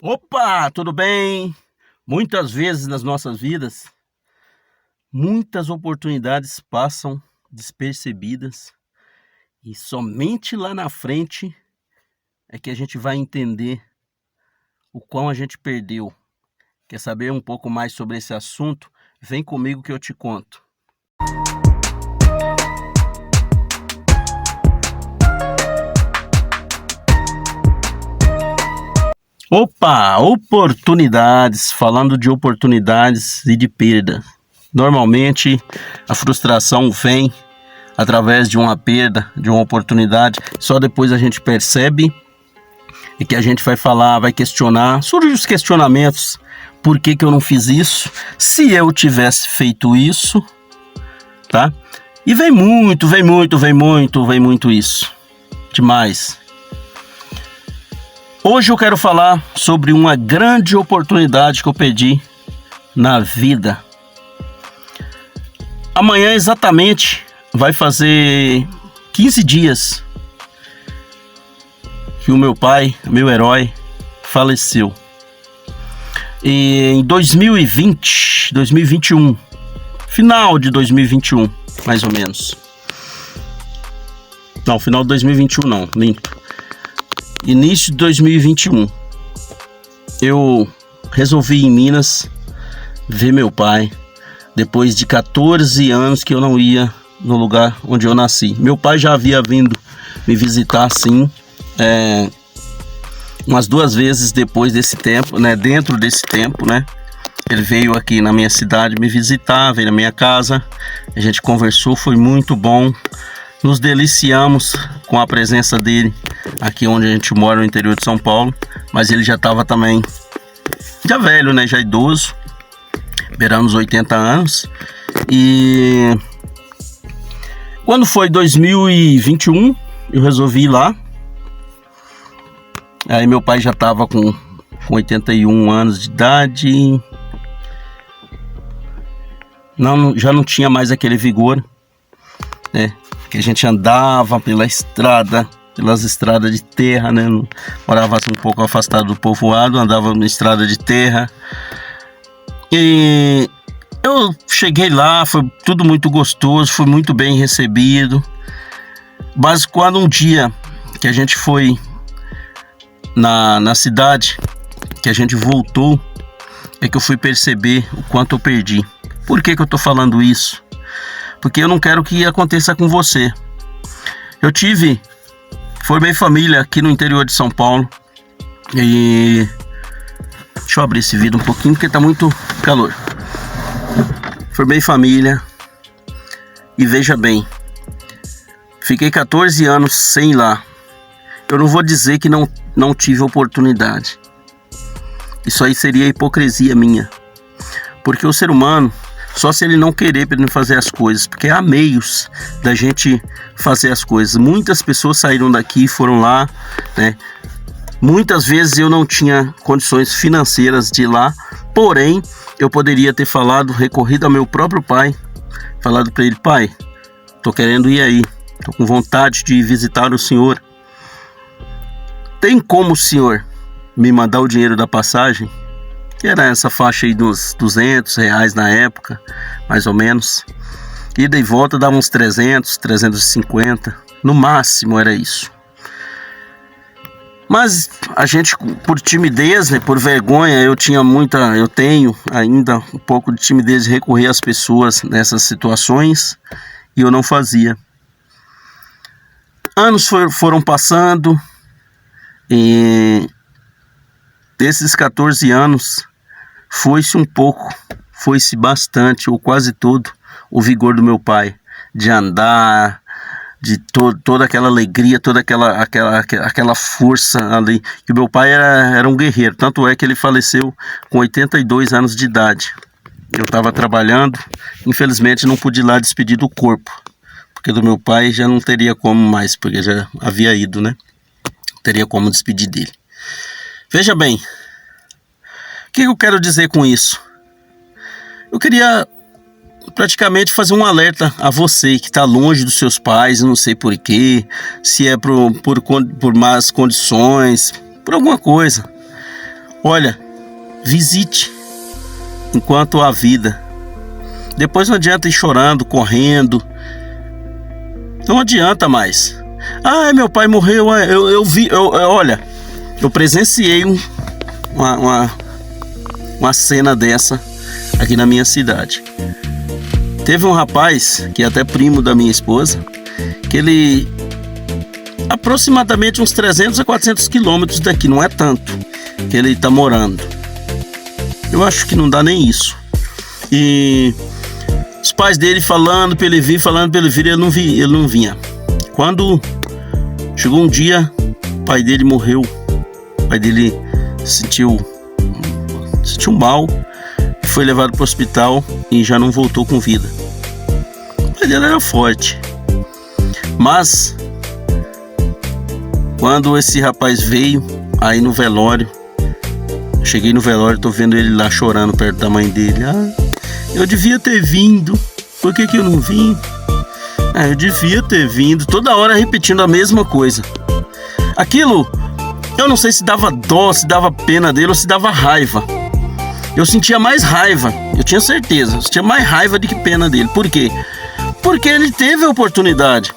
Opa, tudo bem? Muitas vezes nas nossas vidas, muitas oportunidades passam despercebidas e somente lá na frente é que a gente vai entender o quão a gente perdeu. Quer saber um pouco mais sobre esse assunto? Vem comigo que eu te conto. Opa, oportunidades, falando de oportunidades e de perda. Normalmente a frustração vem através de uma perda, de uma oportunidade, só depois a gente percebe e que a gente vai falar, vai questionar, surgem os questionamentos, por que eu não fiz isso, se eu tivesse feito isso, tá? E vem muito isso, demais. Hoje eu quero falar sobre uma grande oportunidade que eu perdi na vida. Amanhã exatamente vai fazer 15 dias que o meu pai, meu herói, faleceu. E em 2021, final de 2021, mais ou menos. Não, final de 2021 não, limpo. Início de 2021, eu resolvi ir em Minas ver meu pai, depois de 14 anos que eu não ia no lugar onde eu nasci. Meu pai já havia vindo me visitar assim, umas 2 vezes depois desse tempo, né? Dentro desse tempo, né? Ele veio aqui na minha cidade me visitar, veio na minha casa, a gente conversou, foi muito bom. Nos deliciamos com a presença dele aqui onde a gente mora, no interior de São Paulo. Mas ele já estava também, já velho, né? Já idoso, beirando os 80 anos. E quando foi 2021, eu resolvi ir lá. Aí meu pai já estava com 81 anos de idade. Já não tinha mais aquele vigor, né? Que a gente andava pelas estradas de terra, né? Morava assim, um pouco afastado do povoado, andava na estrada de terra. E eu cheguei lá, foi tudo muito gostoso, fui muito bem recebido. Mas quando um dia que a gente foi na cidade, que a gente voltou, é que eu fui perceber o quanto eu perdi. Por que eu tô falando isso? Porque eu não quero que aconteça com você. Eu formei família aqui no interior de São Paulo. E deixa eu abrir esse vidro um pouquinho porque tá muito calor. Formei família. E veja bem, fiquei 14 anos sem ir lá. Eu não vou dizer que não tive oportunidade. Isso aí seria hipocrisia minha. Porque o ser humano, só se ele não querer para ele fazer as coisas, porque há meios da gente fazer as coisas. Muitas pessoas saíram daqui e foram lá, né? Muitas vezes eu não tinha condições financeiras de ir lá, porém eu poderia ter recorrido ao meu próprio pai, falado para ele: pai, tô querendo ir aí, tô com vontade de visitar o senhor. Tem como o senhor me mandar o dinheiro da passagem? Que era essa faixa aí dos R$200 na época, mais ou menos. Ida e volta dava uns 300, 350, no máximo era isso. Mas a gente, por timidez, né, por vergonha, eu tenho ainda um pouco de timidez de recorrer às pessoas nessas situações, e eu não fazia. Anos foram passando, e desses 14 anos, foi-se bastante, ou quase todo, o vigor do meu pai, de andar, de toda aquela alegria, toda aquela força ali, que meu pai era um guerreiro, tanto é que ele faleceu com 82 anos de idade. Eu estava trabalhando, infelizmente não pude ir lá despedir do corpo, porque do meu pai já não teria como mais, porque já havia ido, né? Não teria como despedir dele. Veja bem, o que eu quero dizer com isso? Eu queria praticamente fazer um alerta a você que está longe dos seus pais, não sei porquê, se é por más condições, por alguma coisa. Olha, visite enquanto há vida. Depois não adianta ir chorando, correndo. Não adianta mais. Ah, meu pai morreu. Eu vi, olha, eu presenciei uma cena dessa aqui na minha cidade. Teve um rapaz, que é até primo da minha esposa, que ele, aproximadamente uns 300 a 400 quilômetros daqui, não é tanto, que ele tá morando. Eu acho que não dá nem isso. E os pais dele falando pra ele vir, ele não vinha. Quando chegou um dia, o pai dele morreu. O pai dele sentiu mal, foi levado para o hospital e já não voltou com vida. O pai dele era forte, mas quando esse rapaz veio aí no velório, cheguei no velório, tô vendo ele lá chorando perto da mãe dele. Eu devia ter vindo, por que eu não vim? Eu devia ter vindo, toda hora repetindo a mesma coisa. Aquilo, eu não sei se dava dó, se dava pena dele ou se dava raiva. Eu sentia mais raiva, eu tinha certeza, eu sentia mais raiva do que pena dele. Por quê? Porque ele teve a oportunidade.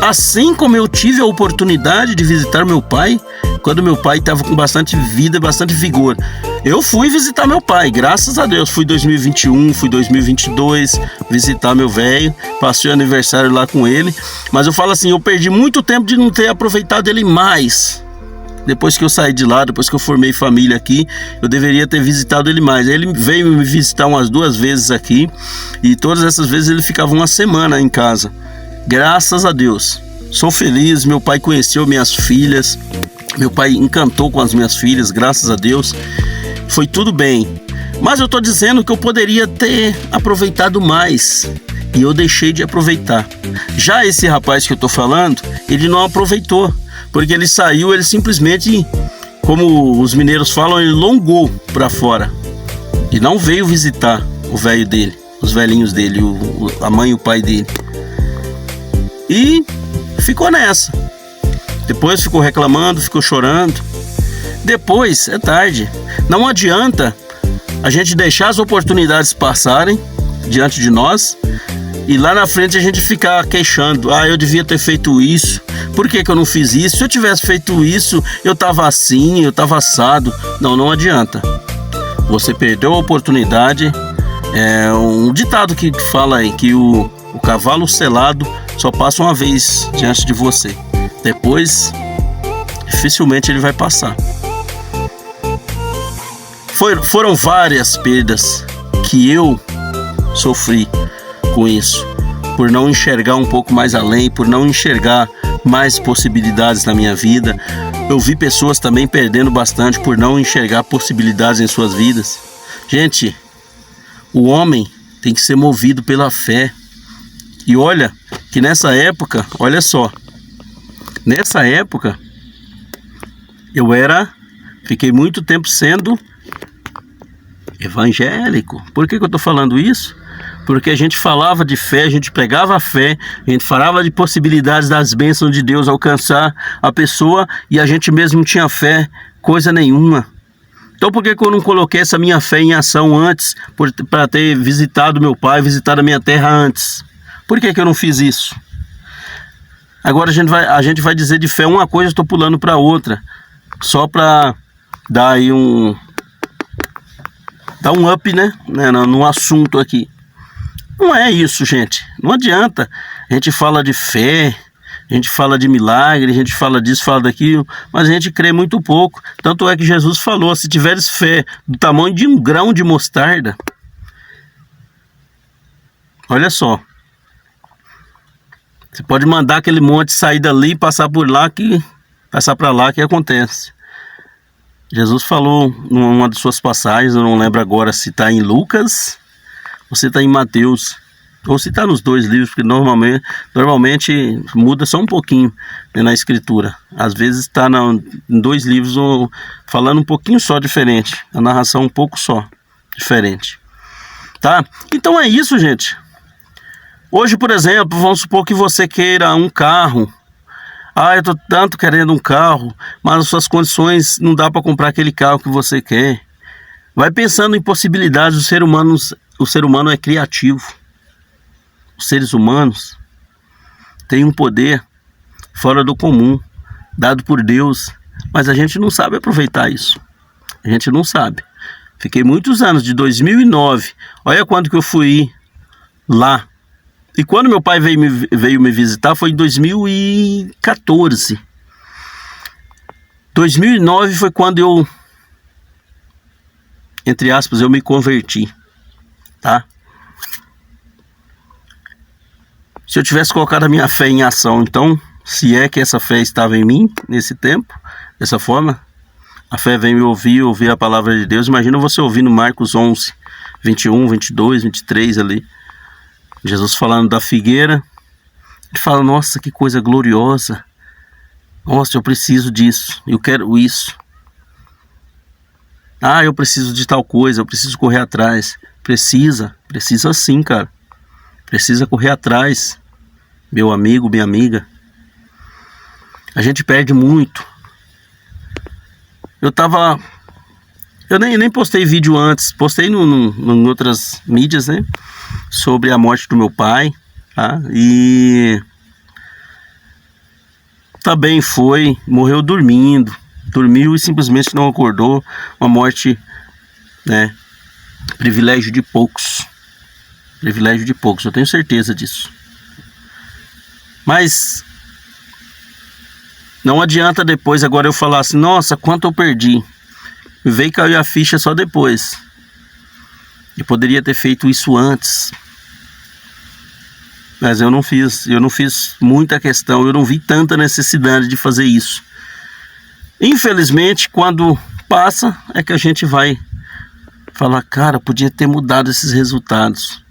Assim como eu tive a oportunidade de visitar meu pai, quando meu pai estava com bastante vida, bastante vigor. Eu fui visitar meu pai, graças a Deus. Fui 2021, fui 2022 visitar meu velho, passei o aniversário lá com ele. Mas eu falo assim, eu perdi muito tempo de não ter aproveitado ele mais. Depois que eu saí de lá, depois que eu formei família aqui, eu deveria ter visitado ele mais. Ele veio me visitar umas 2 vezes aqui, e todas essas vezes ele ficava uma semana em casa. Graças a Deus, sou feliz. Meu pai conheceu minhas filhas, meu pai encantou com as minhas filhas, graças a Deus, foi tudo bem. Mas eu tô dizendo que eu poderia ter aproveitado mais, e eu deixei de aproveitar. Já esse rapaz que eu tô falando, ele não aproveitou, porque ele saiu, ele simplesmente, como os mineiros falam, ele longou para fora e não veio visitar o velho dele, os velhinhos dele, a mãe e o pai dele. E ficou nessa. Depois ficou reclamando, ficou chorando. Depois é tarde. Não adianta a gente deixar as oportunidades passarem diante de nós e lá na frente a gente ficar queixando. Eu devia ter feito isso. Por que eu não fiz isso? Se eu tivesse feito isso, eu tava assim, eu tava assado. Não adianta. Você perdeu a oportunidade. É um ditado que fala aí que o cavalo selado só passa uma vez diante de você. Depois, dificilmente ele vai passar. Foram várias perdas que eu sofri com isso, por não enxergar um pouco mais além, por não enxergar mais possibilidades na minha vida. Eu vi pessoas também perdendo bastante por não enxergar possibilidades em suas vidas. Gente, o homem tem que ser movido pela fé. E olha que nessa época, olha só, nessa época fiquei muito tempo sendo evangélico. Por que eu estou falando isso? Porque a gente falava de fé, a gente pregava a fé, a gente falava de possibilidades das bênçãos de Deus alcançar a pessoa, e a gente mesmo não tinha fé, coisa nenhuma. Então por que eu não coloquei essa minha fé em ação antes, para ter visitado meu pai, visitado a minha terra antes? Por que eu não fiz isso? Agora a gente vai dizer de fé uma coisa, estou pulando para outra, só para dar aí um up, né, no assunto aqui. Não é isso, gente. Não adianta. A gente fala de fé, a gente fala de milagre, a gente fala disso, fala daquilo, mas a gente crê muito pouco. Tanto é que Jesus falou, se tiveres fé do tamanho de um grão de mostarda, olha só, você pode mandar aquele monte sair dali e passar para lá que acontece. Jesus falou numa de suas passagens, eu não lembro agora se está em Lucas ou se está em Mateus, ou se está nos 2 livros, porque normalmente muda só um pouquinho, né, na escritura. Às vezes está em 2 livros falando um pouquinho só diferente, a narração um pouco só diferente, tá? Então é isso, gente. Hoje, por exemplo, vamos supor que você queira um carro. Ah, eu tô tanto querendo um carro, mas as suas condições não dá para comprar aquele carro que você quer. Vai pensando em possibilidades. O ser humano é criativo. Os seres humanos têm um poder fora do comum, dado por Deus, mas a gente não sabe aproveitar isso. A gente não sabe. Fiquei muitos anos, de 2009. Olha quando que eu fui lá. E quando meu pai veio me visitar foi em 2014. 2009 foi quando eu, entre aspas, eu me converti, tá? Se eu tivesse colocado a minha fé em ação, então, se é que essa fé estava em mim nesse tempo, dessa forma, a fé vem me ouvir a palavra de Deus. Imagina você ouvindo Marcos 11, 21, 22, 23 ali. Jesus falando da figueira. Ele fala, nossa, que coisa gloriosa. Nossa, eu preciso disso, eu quero isso. Ah, eu preciso de tal coisa, eu preciso correr atrás. Precisa sim, cara. Precisa correr atrás, meu amigo, minha amiga. A gente perde muito. Eu nem postei vídeo antes, postei em outras mídias, né? Sobre a morte do meu pai, tá? E também morreu dormiu e simplesmente não acordou. Uma morte, né? Privilégio de poucos, eu tenho certeza disso. Mas não adianta depois agora eu falar assim, nossa, quanto eu perdi. Me veio cair a ficha só depois. Eu poderia ter feito isso antes. Mas eu não fiz muita questão, eu não vi tanta necessidade de fazer isso. Infelizmente, quando passa, é que a gente vai falar, cara, podia ter mudado esses resultados.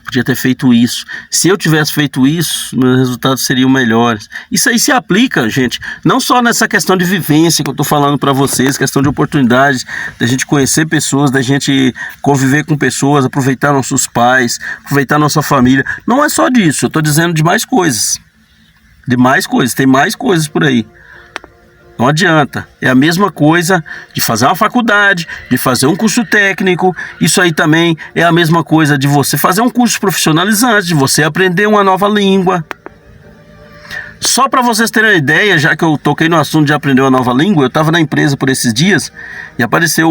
Podia ter feito isso. Se eu tivesse feito isso, meus resultados seriam melhores. Isso aí se aplica, gente, não só nessa questão de vivência que eu estou falando para vocês, questão de oportunidades, da gente conhecer pessoas, da gente conviver com pessoas, aproveitar nossos pais, aproveitar nossa família. Não é só disso, eu estou dizendo de mais coisas. Tem mais coisas por aí. Não adianta, é a mesma coisa de fazer uma faculdade, de fazer um curso técnico. Isso aí também é a mesma coisa de você fazer um curso profissionalizante, de você aprender uma nova língua. Só para vocês terem uma ideia, já que eu toquei no assunto de aprender uma nova língua, eu estava na empresa por esses dias e apareceu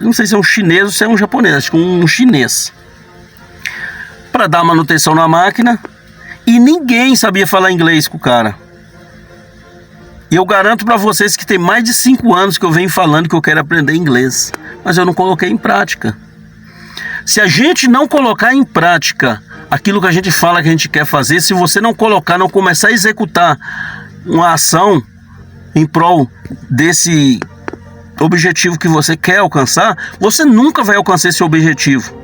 não sei se é um chinês ou se é um japonês, acho que um chinês, para dar manutenção na máquina, e ninguém sabia falar inglês com o cara. E eu garanto para vocês que tem mais de 5 anos que eu venho falando que eu quero aprender inglês, mas eu não coloquei em prática. Se a gente não colocar em prática aquilo que a gente fala que a gente quer fazer, se você não colocar, não começar a executar uma ação em prol desse objetivo que você quer alcançar, você nunca vai alcançar esse objetivo.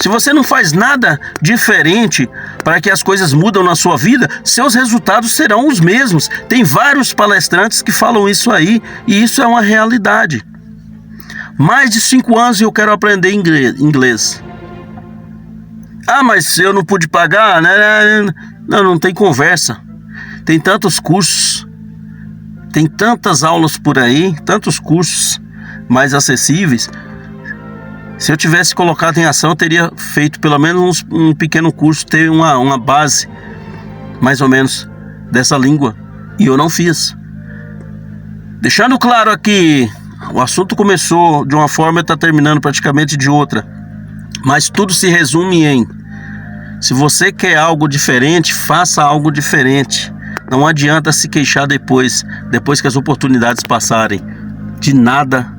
Se você não faz nada diferente para que as coisas mudem na sua vida, seus resultados serão os mesmos. Tem vários palestrantes que falam isso aí, e isso é uma realidade. Mais de 5 anos e eu quero aprender inglês. Ah, mas eu não pude pagar, né? Não tem conversa. Tem tantos cursos, tem tantas aulas por aí, tantos cursos mais acessíveis. Se eu tivesse colocado em ação, eu teria feito pelo menos um pequeno curso, ter uma base, mais ou menos, dessa língua. E eu não fiz. Deixando claro aqui, o assunto começou de uma forma e está terminando praticamente de outra. Mas tudo se resume em: se você quer algo diferente, faça algo diferente. Não adianta se queixar depois que as oportunidades passarem. De nada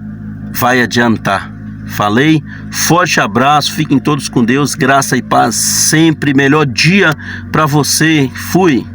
vai adiantar. Falei, forte abraço, fiquem todos com Deus, graça e paz sempre, melhor dia para você, fui!